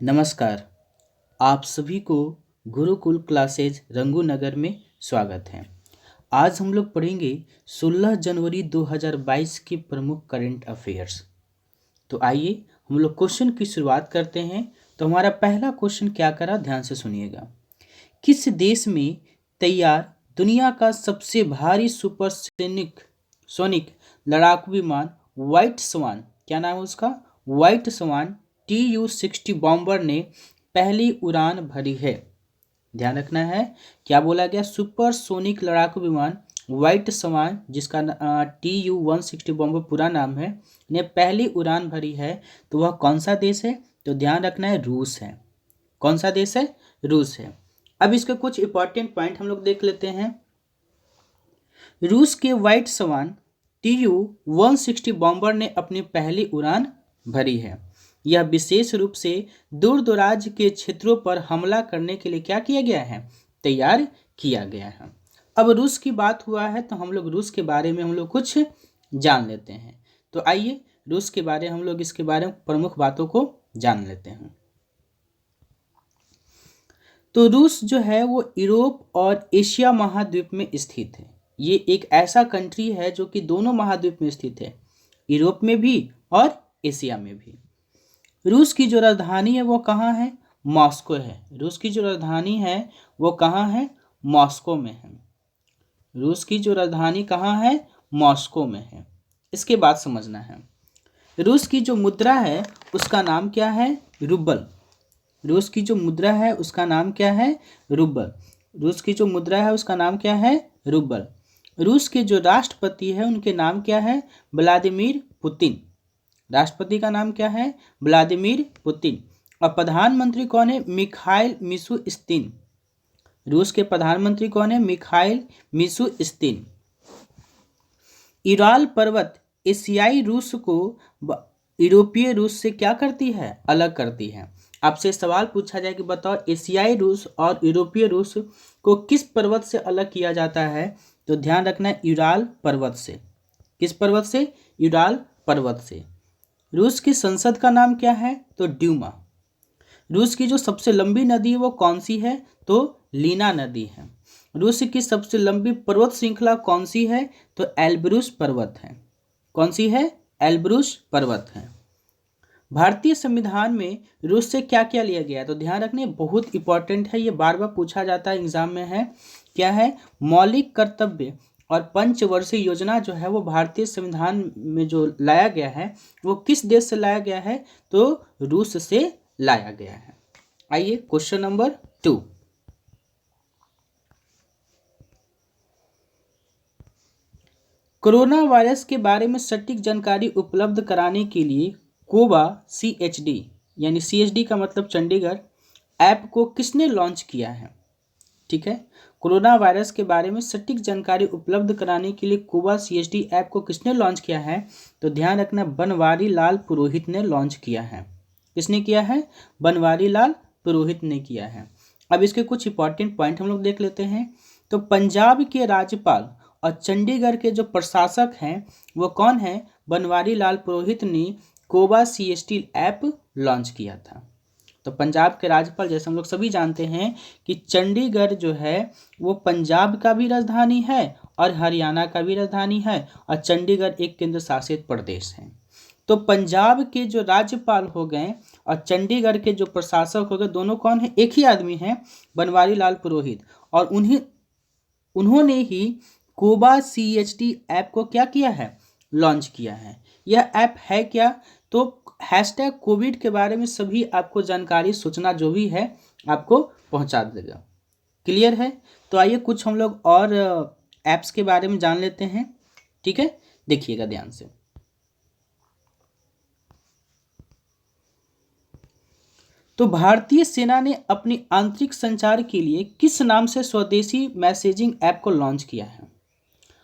नमस्कार। आप सभी को गुरुकुल क्लासेज रंगूनगर में स्वागत है। आज हम लोग पढ़ेंगे 16 जनवरी 2022 के प्रमुख करंट अफेयर्स। तो आइए हम लोग क्वेश्चन की शुरुआत करते हैं। तो हमारा पहला क्वेश्चन क्या करा, ध्यान से सुनिएगा। किस देश में तैयार दुनिया का सबसे भारी सुपरसोनिक सोनिक लड़ाकू विमान व्हाइट स्वान, क्या नाम है उसका, व्हाइट स्वान TU-60 बॉम्बर ने पहली उड़ान भरी है? ध्यान रखना है, क्या बोला गया, सुपरसोनिक लड़ाकू विमान व्हाइट स्वान, जिसका TU-160 बॉम्बर पूरा नाम है, ने पहली उड़ान भरी है। तो वह कौन सा देश है? तो ध्यान रखना है, रूस है। कौन सा देश है? रूस है। अब इसके कुछ इंपॉर्टेंट पॉइंट हम लोग देख लेते हैं। रूस के व्हाइट स्वान TU-160 बॉम्बर ने अपनी पहली उड़ान भरी है। यह विशेष रूप से दूर दराज के क्षेत्रों पर हमला करने के लिए क्या किया गया है? तैयार किया गया है। अब रूस की बात हुआ है तो हम लोग रूस के बारे में हम लोग कुछ जान लेते हैं। तो आइए रूस के बारे हम लोग इसके बारे में प्रमुख बातों को जान लेते हैं। तो रूस जो है वो यूरोप और एशिया महाद्वीप में स्थित है। ये एक ऐसा कंट्री है जो कि दोनों महाद्वीप में स्थित है, यूरोप में भी और एशिया में भी। रूस की जो राजधानी है वो कहाँ है? मॉस्को है। रूस की जो राजधानी है वो कहाँ है? मॉस्को में है। रूस की जो राजधानी कहाँ है? मॉस्को में है। इसके बाद समझना है, रूस की जो मुद्रा है उसका नाम क्या है? रूबल। रूस की जो मुद्रा है उसका नाम क्या है? रूबल। रूस की जो मुद्रा है उसका नाम क्या है? रूबल। रूस के जो राष्ट्रपति है उनके नाम क्या है? Vladimir Putin. राष्ट्रपति का नाम क्या है? Vladimir Putin. और प्रधानमंत्री कौन है? Mikhail Mishustin. रूस के प्रधानमंत्री कौन है? Mikhail Mishustin. यूराल पर्वत एशियाई रूस को यूरोपीय रूस से क्या करती है? अलग करती है। आपसे सवाल पूछा जाए कि बताओ एशियाई रूस और यूरोपीय रूस को किस पर्वत से अलग किया जाता है? तो ध्यान रखना है, यूराल पर्वत से। किस पर्वत से? यूराल पर्वत से। रूस की संसद का नाम क्या है? तो ड्यूमा। रूस की जो सबसे लंबी नदी है वो कौन सी है? तो लीना नदी है। रूस की सबसे लंबी पर्वत श्रृंखला कौन सी है? तो एल्ब्रूस पर्वत है। कौन सी है? एल्ब्रूस पर्वत है। भारतीय संविधान में रूस से क्या क्या लिया गया है? तो ध्यान रखना, बहुत इंपॉर्टेंट है, ये बार बार पूछा जाता है एग्जाम में है। क्या है? मौलिक कर्तव्य और पंचवर्षीय योजना जो है वो भारतीय संविधान में जो लाया गया है वो किस देश से लाया गया है? तो रूस से लाया गया है। आइए क्वेश्चन नंबर 2। कोरोना वायरस के बारे में सटीक जानकारी उपलब्ध कराने के लिए कोवा CHD यानी CHD का मतलब चंडीगढ़ ऐप को किसने लॉन्च किया है? ठीक है, कोरोना वायरस के बारे में सटीक जानकारी उपलब्ध कराने के लिए कोवा CHD ऐप को किसने लॉन्च किया है? तो ध्यान रखना, बनवारी लाल पुरोहित ने लॉन्च किया है। किसने किया है? बनवारी लाल पुरोहित ने किया है। अब इसके कुछ इंपॉर्टेंट पॉइंट हम लोग देख लेते हैं। तो पंजाब के राज्यपाल और चंडीगढ़ के जो प्रशासक हैं वो कौन है? बनवारी लाल पुरोहित ने कोवा CHD ऐप लॉन्च किया था। तो पंजाब के राज्यपाल, जैसे हम लोग सभी जानते हैं कि चंडीगढ़ जो है वो पंजाब का भी राजधानी है और हरियाणा का भी राजधानी है और चंडीगढ़ एक केंद्र शासित प्रदेश है। तो पंजाब के जो राज्यपाल हो गए और चंडीगढ़ के जो प्रशासक हो गए, दोनों कौन है? एक ही आदमी है, बनवारी लाल पुरोहित। और उन्होंने ही कोबा CHD ऐप को क्या किया है? लॉन्च किया है। यह ऐप है क्या? तो #कोविड के बारे में सभी आपको जानकारी, सूचना जो भी है आपको पहुंचा देगा। क्लियर है? तो आइए कुछ हम लोग और ऐप्स के बारे में जान लेते हैं। ठीक है, देखिएगा ध्यान से। तो भारतीय सेना ने अपनी आंतरिक संचार के लिए किस नाम से स्वदेशी मैसेजिंग ऐप को लॉन्च किया है?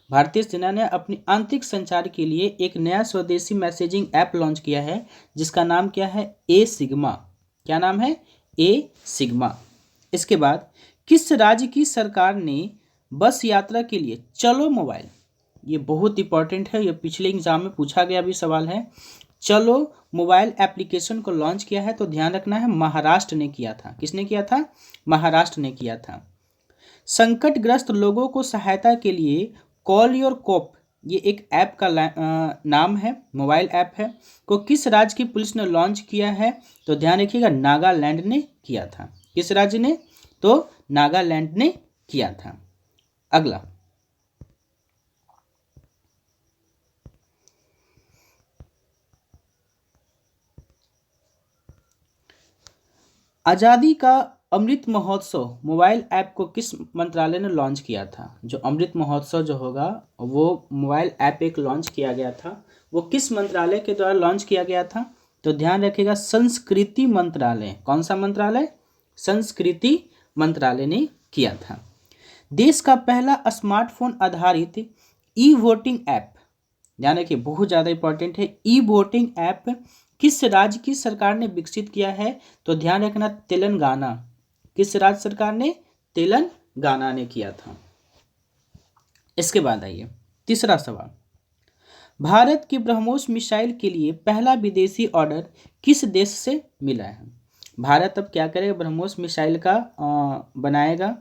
भारतीय सेना ने अपनी आंतरिक संचार के लिए एक नया स्वदेशी मैसेजिंग ऐप लॉन्च किया है जिसका नाम क्या है? ए सिग्मा। क्या नाम है? ए सिग्मा। इसके बाद किस राज्य की सरकार ने बस यात्रा के लिए चलो मोबाइल, ये बहुत इंपॉर्टेंट है, ये पिछले एग्जाम में पूछा गया भी सवाल है, चलो मोबाइल एप्लीकेशन को लॉन्च किया है, तो ध्यान रखना है महाराष्ट्र ने किया था। किसने किया था? महाराष्ट्र ने किया था। संकटग्रस्त लोगों को सहायता के लिए कॉल योर कोप, ये एक ऐप का नाम है, मोबाइल ऐप है, को किस राज्य की पुलिस ने लॉन्च किया है? तो ध्यान रखिएगा नागालैंड ने किया था। किस राज्य ने? तो नागालैंड ने किया था। अगला, आज़ादी का अमृत महोत्सव मोबाइल ऐप को किस मंत्रालय ने लॉन्च किया था? जो अमृत महोत्सव जो होगा वो मोबाइल ऐप एक लॉन्च किया गया था, वो किस मंत्रालय के द्वारा लॉन्च किया गया था? तो ध्यान रखिएगा संस्कृति मंत्रालय। कौन सा मंत्रालय? संस्कृति मंत्रालय ने किया था। देश का पहला स्मार्टफोन आधारित ई वोटिंग ऐप, ध्यान रखिए बहुत ज़्यादा इंपॉर्टेंट है, ई वोटिंग ऐप किस राज्य की सरकार ने विकसित किया है? तो ध्यान रखना तेलंगाना। किस राज्य सरकार ने? तेलंगाना ने किया था। इसके बाद आइए तीसरा सवाल, भारत की ब्रह्मोस मिसाइल के लिए पहला विदेशी ऑर्डर किस देश से मिला है? भारत अब क्या करेगा? ब्रह्मोस मिसाइल का बनाएगा,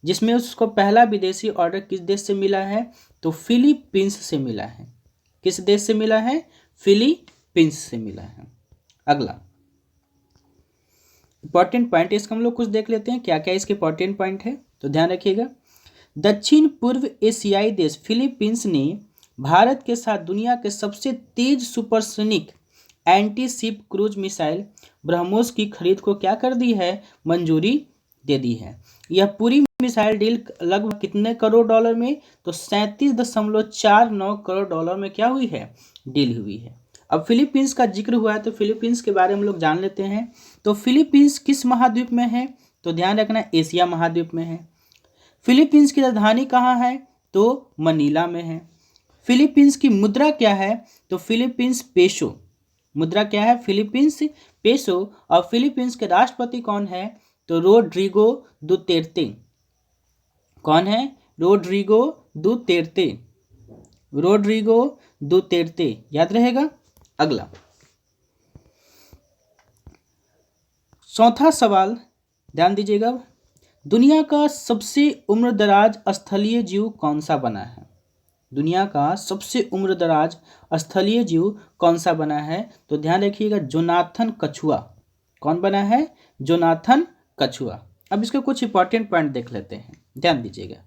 जिसमें उसको पहला विदेशी ऑर्डर किस देश से मिला है? तो फिलीपींस से मिला है। किस देश से मिला है? फिलीपींस से मिला है। अगला इंपॉर्टेंट पॉइंट इसका हम लोग कुछ देख लेते हैं, क्या क्या इसके इंपॉर्टेंट पॉइंट है, तो ध्यान रखिएगा। दक्षिण पूर्व एशियाई देश फिलीपींस ने भारत के साथ दुनिया के सबसे तेज supersonic anti ship cruise missile BrahMos की खरीद को क्या कर दी है? मंजूरी दे दी है। यह पूरी मिसाइल डील लगभग कितने करोड़ डॉलर में? तो 37.49 करोड़ डॉलर में क्या हुई है? डील हुई है। अब फिलीपींस का जिक्र हुआ है तो फिलीपींस के बारे में हम लोग जान लेते हैं। तो फिलीपींस किस महाद्वीप में है? तो ध्यान रखना एशिया महाद्वीप में है। फिलीपींस की राजधानी कहाँ है? तो मनीला में है। फिलीपींस की मुद्रा क्या है? तो फिलीपींस पेसो। मुद्रा क्या है? Philippines peso. और फिलीपींस के राष्ट्रपति कौन है? तो रोड्रिगो दुतेर्ते। कौन है? Rodrigo Duterte. रोड्रिगो दुतेर्ते, याद रहेगा। अगला चौथा सवाल ध्यान दीजिएगा, दुनिया का सबसे उम्रदराज स्थलीय जीव कौन सा बना है? दुनिया का सबसे उम्रदराज स्थलीय जीव कौन सा बना है? तो ध्यान रखिएगा जोनाथन कछुआ। कौन बना है? जोनाथन कछुआ। अब इसके कुछ इंपॉर्टेंट पॉइंट देख लेते हैं, ध्यान दीजिएगा।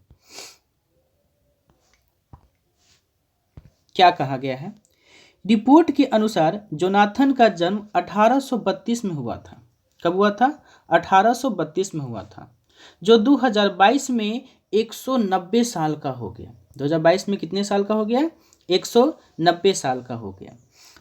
क्या कहा गया है? रिपोर्ट के अनुसार जोनाथन का जन्म 1832 में हुआ था। कब हुआ था? 1832 में हुआ था, जो 2022 में 190 साल का हो गया। 2022 में कितने साल का हो गया? 190 साल का हो गया।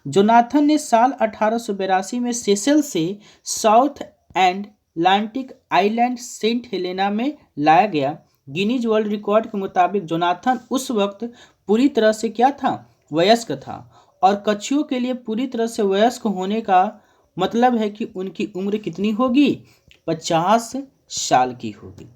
जोनाथन ने साल 1882 में सेशल से south and Atlantic island saint Helena में लाया गया। गिनीज वर्ल्ड रिकॉर्ड के मुताबिक जोनाथन उस वक्त पूरी तरह से क्या था? वयस्क था। और कछुओं के लिए पूरी तरह से वयस्क होने का मतलब है कि उनकी उम्र कितनी होगी? 50 साल की होगी।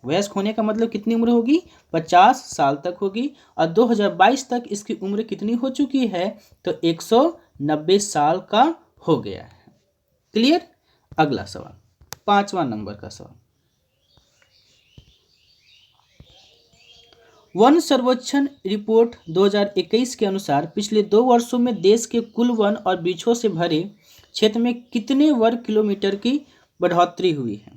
वयस्क होने का मतलब कितनी उम्र होगी? 50 साल तक होगी। और 2022 तक इसकी उम्र कितनी हो चुकी है? तो 190 साल का हो गया है। क्लियर? अगला सवाल, 5वां नंबर का सवाल, वन सर्वेक्षण रिपोर्ट 2021 के अनुसार पिछले 2 वर्षों में देश के कुल वन और वृक्षों से भरे क्षेत्र में कितने वर्ग किलोमीटर की बढ़ोतरी हुई है?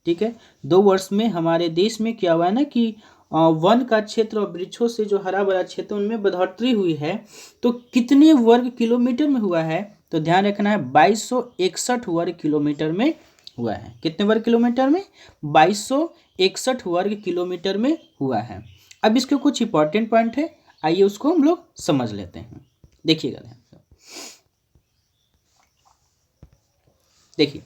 ठीक है, 2 वर्ष में हमारे देश में क्या हुआ है ना कि वन का क्षेत्र और वृक्षों से जो हरा भरा क्षेत्र उनमें बढ़ोतरी हुई है। तो कितने वर्ग किलोमीटर में हुआ है? तो ध्यान रखना है 2261 वर्ग किलोमीटर में हुआ है। कितने वर्ग किलोमीटर में? 2261 वर्ग किलोमीटर में हुआ है। अब इसके कुछ इंपॉर्टेंट पॉइंट है, आइए उसको हम लोग समझ लेते हैं। देखिएगा ध्यान से, देखिए,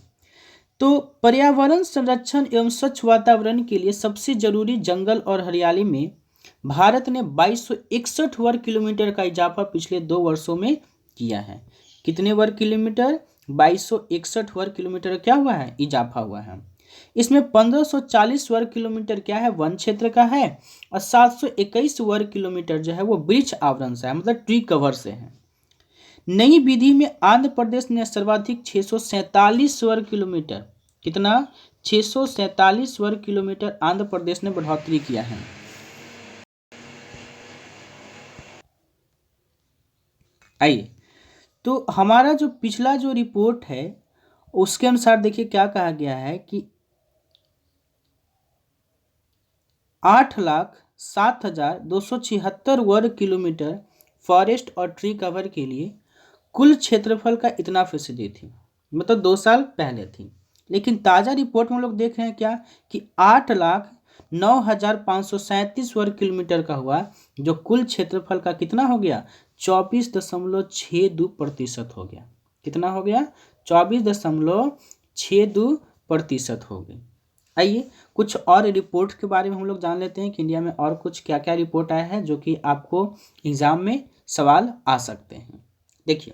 तो पर्यावरण संरक्षण एवं स्वच्छ वातावरण के लिए सबसे जरूरी जंगल और हरियाली में भारत ने 2261 वर्ग किलोमीटर का इजाफा पिछले 2 वर्षों में किया है। कितने वर्ग किलोमीटर? 2261 वर्ग किलोमीटर क्या हुआ है? इजाफा हुआ है। इसमें 1540 वर्ग किलोमीटर क्या है? वन क्षेत्र का है। और 721 वर्ग किलोमीटर जो है वो वृक्ष आवरण से है, मतलब ट्री कवर से है। नई विधि में आंध्र प्रदेश ने सर्वाधिक 647 वर्ग किलोमीटर, कितना, 647 वर्ग किलोमीटर आंध्र प्रदेश ने बढ़ोतरी किया है। आइए, तो हमारा जो पिछला जो रिपोर्ट है उसके अनुसार देखिए क्या कहा गया है कि 8,07,276 वर्ग किलोमीटर फॉरेस्ट और ट्री कवर के लिए कुल क्षेत्रफल का इतना फीसदी थी, मतलब 2 साल पहले थी। लेकिन ताज़ा रिपोर्ट में हम लोग देख रहे हैं क्या कि 8,09,537 वर्ग किलोमीटर का हुआ, जो कुल क्षेत्रफल का कितना हो गया, 24.62% हो गया। कितना हो गया, 24.62% हो गई। आइए कुछ और रिपोर्ट के बारे में हम लोग जान लेते हैं कि इंडिया में और कुछ क्या क्या रिपोर्ट आया है जो कि आपको एग्जाम में सवाल आ सकते हैं। देखिए,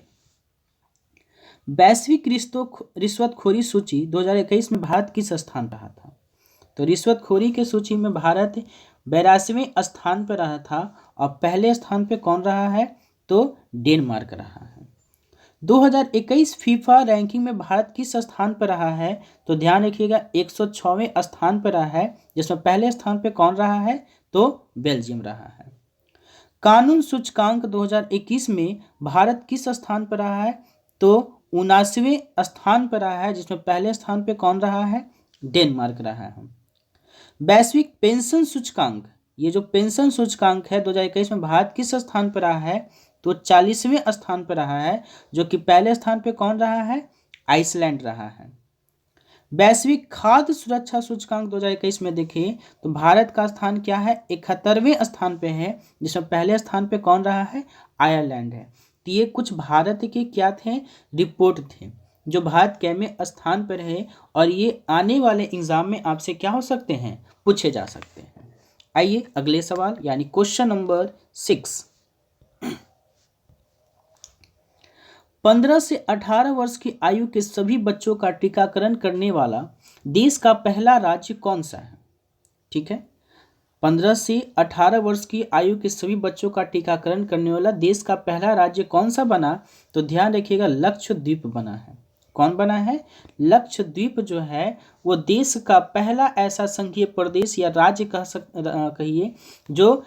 वैश्विक रिश्वतखोरी सूची 2021 में भारत किस स्थान पर रहा था? तो रिश्वतखोरी के सूची में भारत 82वें स्थान पर रहा था और पहले स्थान पर कौन रहा है? तो डेनमार्क रहा है। 2021 फीफा रैंकिंग में भारत किस स्थान पर रहा है? तो ध्यान रखिएगा 106वें स्थान पर रहा है, जिसमें पहले स्थान पर कौन रहा है? तो बेल्जियम रहा है। कानून सूचकांक 2021 में भारत किस स्थान पर रहा है? तो 79वें स्थान पर रहा है, जिसमें पहले स्थान पर कौन रहा है? डेनमार्क रहा है। वैश्विक पेंशन सूचकांक, ये जो पेंशन सूचकांक है 2021 में भारत किस स्थान पर रहा है? तो 40वें स्थान पर रहा है, जो कि पहले स्थान पे कौन रहा है? आइसलैंड रहा है। वैश्विक खाद्य सुरक्षा सूचकांक 2021 में देखें तो भारत का स्थान क्या है? 71वें स्थान पे है, जिसमें पहले स्थान पे कौन रहा है? आयरलैंड है। तो ये कुछ भारत के क्या थे? रिपोर्ट थे जो भारत कैमे स्थान पर है, और ये आने वाले एग्जाम में आपसे क्या हो सकते हैं? पूछे जा सकते हैं। आइए अगले सवाल यानी क्वेश्चन नंबर 6। 15 से 18 वर्ष की आयु के सभी बच्चों का टीकाकरण करने वाला देश का पहला राज्य कौन सा है? ठीक है, 15 से 18 वर्ष की आयु के सभी बच्चों का टीकाकरण करने वाला देश का पहला राज्य कौन सा बना? तो ध्यान रखिएगा लक्षद्वीप बना है। कौन बना है? लक्षद्वीप जो है वो देश का पहला ऐसा संघीय प्रदेश या राज्य कहिए जो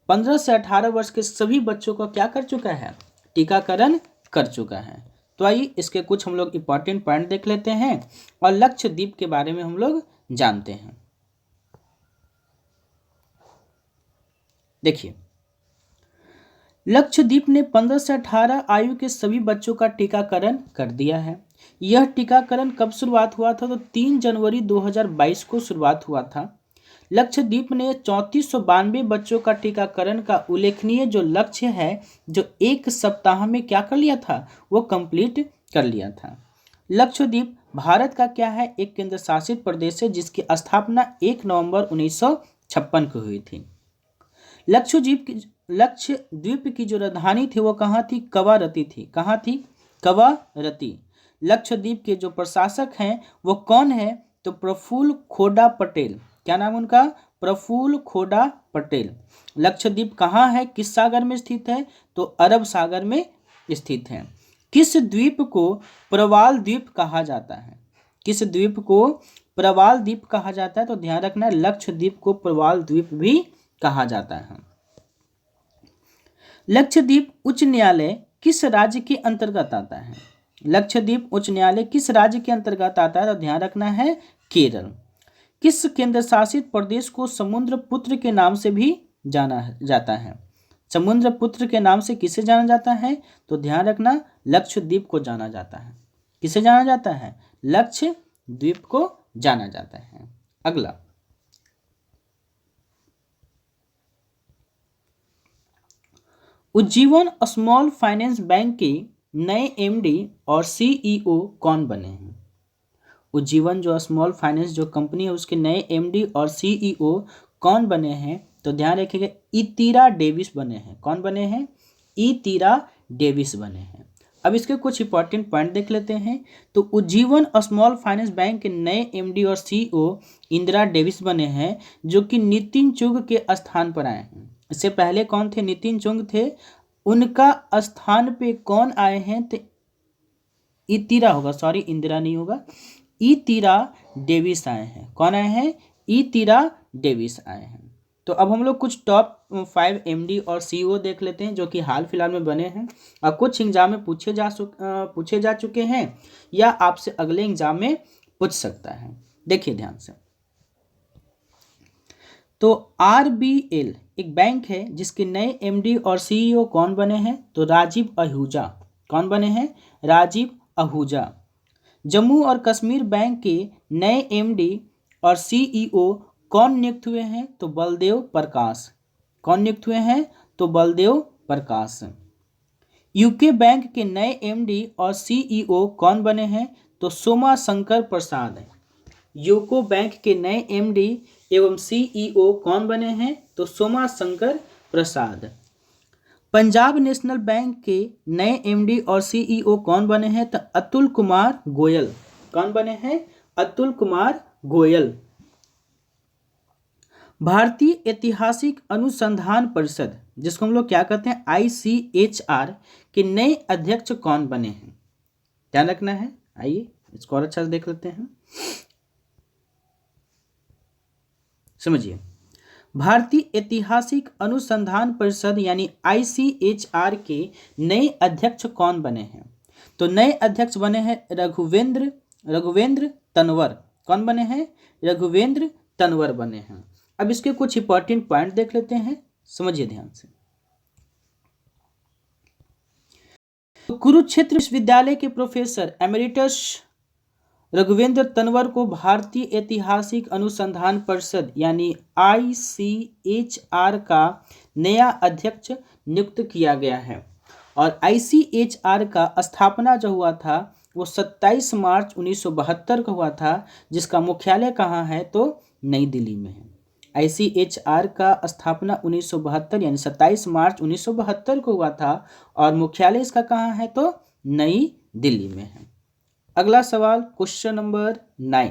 15 से 18 वर्ष के सभी बच्चों को क्या कर चुका है? टीकाकरण कर चुका है। तो आइए इसके कुछ हम लोग इंपॉर्टेंट पॉइंट देख लेते हैं और लक्षद्वीप के बारे में हम लोग जानते हैं। देखिए, लक्षद्वीप ने 15 से 18 आयु के सभी बच्चों का टीकाकरण कर दिया है। यह टीकाकरण कब शुरुआत हुआ था? तो 3 जनवरी 2022 को शुरुआत हुआ था। लक्षद्वीप ने 3492 बच्चों का टीकाकरण का उल्लेखनीय जो लक्ष्य है, जो 1 सप्ताह में क्या कर लिया था? वो कंप्लीट कर लिया था। लक्षद्वीप भारत का क्या है? एक केंद्र शासित प्रदेश है जिसकी स्थापना 1 नवंबर 1956 को हुई थी। लक्षद्वीप की जो राजधानी थी वो कहाँ थी? कवारती थी। कहाँ थी? कवारती। लक्षद्वीप के जो प्रशासक हैं वो कौन है? तो प्रफुल्ल खोडा पटेल। क्या नाम उनका? प्रफुल्ल खोडा पटेल। लक्षद्वीप कहाँ है? किस सागर में स्थित है? तो अरब सागर में स्थित है। किस द्वीप को प्रवाल द्वीप कहा जाता है? किस द्वीप को प्रवाल द्वीप कहा जाता है? तो ध्यान रखना लक्षद्वीप को प्रवाल द्वीप भी कहा जाता है। लक्षद्वीप उच्च न्यायालय किस राज्य के अंतर्गत आता है? लक्षद्वीप उच्च न्यायालय किस राज्य के अंतर्गत आता है? तो ध्यान रखना है केरल। किस केंद्र शासित प्रदेश को समुद्र पुत्र के नाम से भी जाना जाता है? समुद्र पुत्र के नाम से किसे जाना जाता है? तो ध्यान रखना लक्षद्वीप को जाना जाता है। किसे जाना जाता है? लक्षद्वीप को जाना जाता है। अगला, उज्जीवन स्मॉल फाइनेंस बैंक के नए एमडी और सीईओ कौन बने हैं? उज्जीवन जो स्मॉल फाइनेंस जो कंपनी है उसके नए एमडी और सीईओ कौन बने हैं? तो ध्यान रखिएगा इतीरा डेविस बने हैं। कौन बने हैं? इतीरा डेविस बने हैं। अब इसके कुछ इंपॉर्टेंट पॉइंट देख लेते हैं। तो उज्जीवन स्मॉल फाइनेंस बैंक के नए एमडी और सीईओ इंदिरा डेविस बने हैं, जो कि नितिन चुग के स्थान पर आए हैं। इससे पहले कौन थे? नितिन चुग थे उनका स्थान पे कौन आए हैं? तो इतीरा होगा, सॉरी इंदिरा नहीं होगा, इतीरा डेविस आए हैं। कौन आए हैं? इतीरा डेविस आए हैं। तो अब हम लोग कुछ टॉप 5 एमडी और सीईओ देख लेते हैं जो कि हाल फिलहाल में बने हैं और कुछ एग्जाम में पूछे जा चुके हैं या आपसे अगले एग्जाम में पूछ सकता है। देखिए ध्यान से। तो आरबीएल एक बैंक है जिसके नए एमडी और सीईओ कौन बने हैं? तो राजीव आहूजा। कौन बने हैं? राजीव आहूजा। जम्मू और कश्मीर बैंक के नए एमडी और सीईओ कौन नियुक्त हुए हैं? तो बलदेव प्रकाश। कौन नियुक्त हुए हैं? तो बलदेव प्रकाश। यूके बैंक के नए एमडी और सीईओ कौन बने हैं? तो सोमा शंकर प्रसाद। यूको बैंक के नए एमडी एवं सीईओ कौन बने हैं? तो सोमा शंकर प्रसाद। पंजाब नेशनल बैंक के नए एमडी और सीईओ कौन बने हैं? तो अतुल कुमार गोयल। कौन बने हैं? अतुल कुमार गोयल। भारतीय ऐतिहासिक अनुसंधान परिषद, जिसको हम लोग क्या कहते हैं, ICHR के नए अध्यक्ष कौन बने हैं? ध्यान रखना है। आइए इसको और अच्छा से देख लेते हैं, समझिए। भारतीय ऐतिहासिक अनुसंधान परिषद यानी ICHR के नए अध्यक्ष कौन बने हैं? तो नए अध्यक्ष बने हैं रघुवेंद्र तनवर। कौन बने हैं? रघुवेंद्र तनवर बने हैं। अब इसके कुछ इंपॉर्टेंट पॉइंट देख लेते हैं, समझिए ध्यान से। तो कुरुक्षेत्र विश्वविद्यालय के प्रोफेसर एमेरिटस रघुवेंद्र तनवर को भारतीय ऐतिहासिक अनुसंधान परिषद यानी ICHR का नया अध्यक्ष नियुक्त किया गया है। और ICHR का स्थापना जो हुआ था वो 27 मार्च 1972 को हुआ था, जिसका मुख्यालय कहाँ है? तो नई दिल्ली में है। ICHR का स्थापना 1972 यानी 27 मार्च 1972 को हुआ था और मुख्यालय इसका कहाँ है? तो नई दिल्ली में है। अगला सवाल, क्वेश्चन नंबर 9।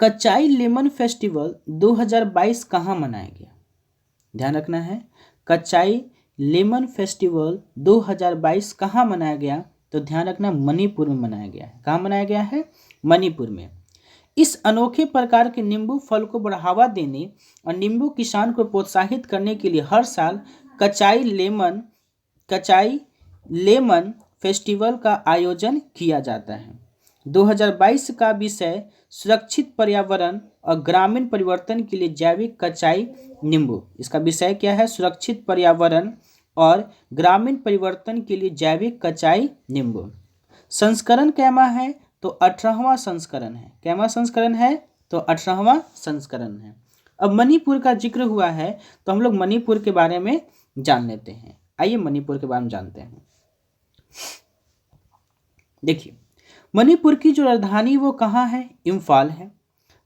कचाई लेमन फेस्टिवल 2022 कहाँ मनाया गया? ध्यान रखना है। कचाई लेमन फेस्टिवल 2022 कहाँ मनाया गया? तो ध्यान रखना, मणिपुर में मनाया गया है। कहाँ मनाया गया है? मणिपुर में। इस अनोखे प्रकार के नींबू फल को बढ़ावा देने और नींबू किसान को प्रोत्साहित करने के लिए हर साल कचाई लेमन फेस्टिवल का आयोजन किया जाता है। 2022 का विषय सुरक्षित पर्यावरण और ग्रामीण परिवर्तन के लिए जैविक कचाई नींबू। इसका विषय क्या है? सुरक्षित पर्यावरण और ग्रामीण परिवर्तन के लिए जैविक कचाई नींबू। संस्करण कैमा है? तो 18वां संस्करण है। कैमा संस्करण है? तो 18वां संस्करण है। अब मणिपुर का जिक्र हुआ है तो हम लोग मणिपुर के बारे में जान लेते हैं। आइए मणिपुर के बारे में जानते हैं। देखिए, मणिपुर की जो राजधानी वो कहाँ है? इम्फाल है।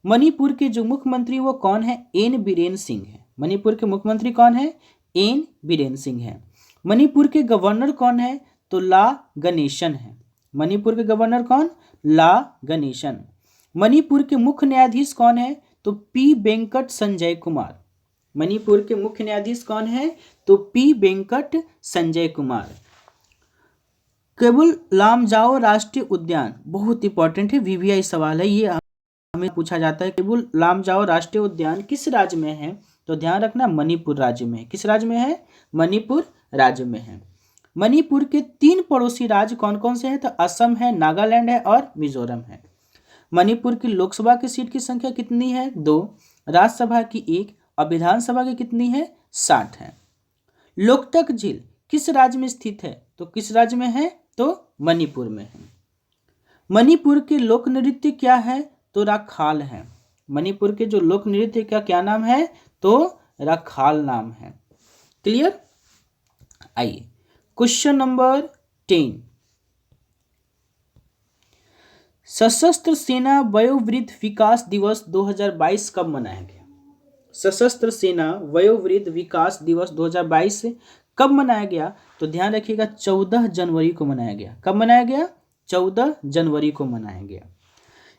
मणिपुर के जो मुख्यमंत्री वो कौन है? एन बीरेन सिंह है। मणिपुर के मुख्यमंत्री कौन है? एन बीरेन सिंह है। मणिपुर के गवर्नर कौन है? तो ला गणेशन है। मणिपुर के गवर्नर कौन? ला गणेशन। मणिपुर के मुख्य न्यायाधीश कौन है? तो पी वेंकट संजय कुमार। मणिपुर के मुख्य न्यायाधीश कौन है? तो पी वेंकट संजय कुमार। केबुल लामजाओ राष्ट्रीय उद्यान बहुत इंपॉर्टेंट है, VVI सवाल है, ये हमें पूछा जाता है। केबुल लामजाओ राष्ट्रीय उद्यान किस राज्य में है? तो ध्यान रखना, मणिपुर राज्य में है। किस राज्य में है? मणिपुर राज्य में है। मणिपुर के 3 पड़ोसी राज्य कौन कौन से हैं? तो असम है, नागालैंड है और मिजोरम है। मणिपुर की लोकसभा की सीट की संख्या कितनी है? 2, राज्यसभा की 1 और विधानसभा की कितनी है? 60 है। लोकटक झील किस राज्य में स्थित है? तो किस राज्य में है? तो मणिपुर में है। मणिपुर के लोक नृत्य क्या है? तो राखाल है। मणिपुर के जो लोक नृत्य का क्या नाम है? तो राखाल नाम है। क्लियर? आइए क्वेश्चन नंबर 10। सशस्त्र सेना वयोवृद्ध विकास दिवस 2022 कब मनाया गया? सशस्त्र सेना वयोवृद्ध विकास दिवस 2022 कब मनाया गया? तो ध्यान रखिएगा, 14 जनवरी को मनाया गया। कब मनाया गया? 14 जनवरी को मनाया गया।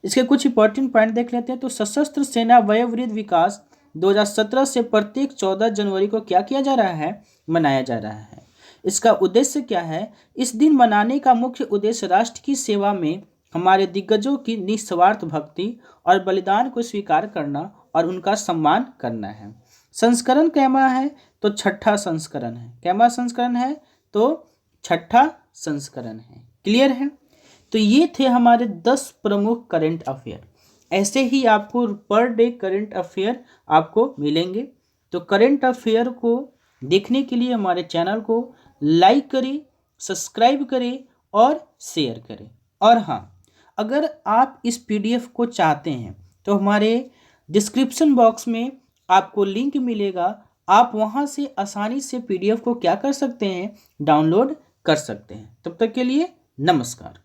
इसके कुछ इंपॉर्टेंट पॉइंट देख लेते हैं। तो सशस्त्र सेना वयोवृद्ध विकास 2017 से प्रत्येक 14 जनवरी को क्या किया जा रहा है, मनाया जा रहा है। इसका उद्देश्य क्या है? इस दिन मनाने का मुख्य उद्देश्य राष्ट्र की सेवा में हमारे दिग्गजों की निस्वार्थ भक्ति और बलिदान को स्वीकार करना और उनका सम्मान करना है। संस्करण कैमा है? तो छठा संस्करण है। कैमा संस्करण है? तो छठा संस्करण है। क्लियर है? तो ये थे हमारे 10 प्रमुख करंट अफेयर। ऐसे ही आपको पर डे करंट अफेयर आपको मिलेंगे। तो करंट अफेयर को देखने के लिए हमारे चैनल को लाइक करें, सब्सक्राइब करें और शेयर करें। और हाँ, अगर आप इस पीडीएफ को चाहते हैं तो हमारे डिस्क्रिप्शन बॉक्स में आपको लिंक मिलेगा, आप वहां से आसानी से पीडीएफ को क्या कर सकते हैं, डाउनलोड कर सकते हैं। तब तक के लिए नमस्कार।